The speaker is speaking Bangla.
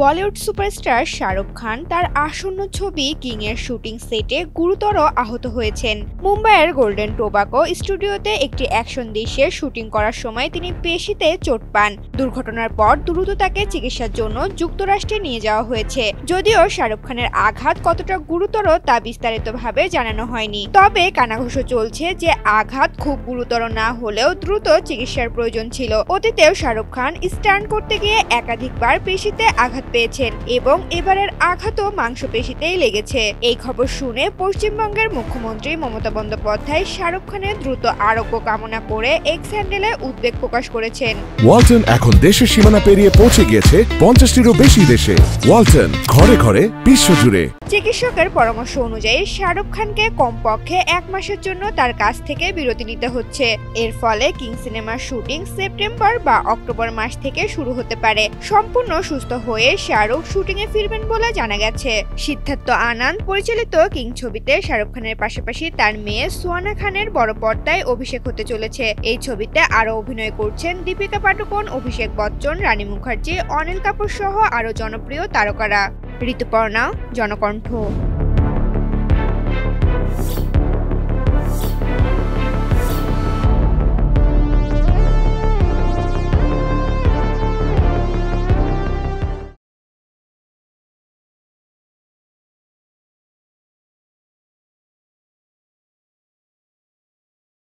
বলিউড সুপারস্টার শাহরুখ খান তার আসন্ন ছবি কিং এর শুটিং সেটে গুরুতর আহত হয়েছেন। মুম্বাইয়ের গোল্ডেন টোবাকো স্টুডিওতে একটি অ্যাকশন দৃশ্যের শুটিং করার সময় তিনি পেশিতে চোট পান। দুর্ঘটনার পর দ্রুত তাকে চিকিৎসার জন্য যুক্তরাষ্ট্রে নিয়ে যাওয়া হয়েছে। যদিও শাহরুখ খানের আঘাত কতটা গুরুতর তা বিস্তারিতভাবে জানানো হয়নি, তবে কানাঘুষো চলছে যে আঘাত খুব গুরুতর না হলেও দ্রুত চিকিৎসার প্রয়োজন ছিল। অতীতেও শাহরুখ খান স্টান্ট করতে গিয়ে একাধিকবার পেশিতে আঘাত পেয়েছেন এবং এবারের আঘাতও মাংসপেশিতেই লেগেছে। এই খবর শুনে পশ্চিমবঙ্গের মুখ্যমন্ত্রী মমতা বন্দ্যোপাধ্যায় শাহরুখ খানের দ্রুত আরোগ্য কামনা করে এক্স হ্যান্ডেলে উদ্বেগ প্রকাশ করেছেন। ওয়ালটন এখন দেশের সীমানা পেরিয়ে পৌঁছে গিয়েছে 50টিরও বেশি দেশে। ওয়ালটন, ঘরে ঘরে বিশ্বজুড়ে। চিকিৎসকের পরামর্শ অনুযায়ী শাহরুখ খানকে কমপক্ষে 1 মাসের জন্য তার কাছ থেকে বিরতি নিতে হচ্ছে। এর ফলে কিং সিনেমার শুটিং সেপ্টেম্বর বা অক্টোবর মাস থেকে শুরু হতে পারে। সম্পূর্ণ সুস্থ হয়ে শাহরুখ শুটিং এ ফিরবেন বলে জানা গেছে। সিদ্ধার্থ আনন্দ পরিচালিত কিং ছবিতে শাহরুখ খানের পাশাপাশি তার মেয়ে সুহানা খানের বড় পর্দায় অভিষেক হতে চলেছে। এই ছবিতে আরো অভিনয় করছেন দীপিকা পাডুকোন, অভিষেক বচ্চন, রানী মুখার্জি, অনিল কাপুর সহ আরো জনপ্রিয় তারকারা। ঋতুপর্ণা, জনকণ্ঠ।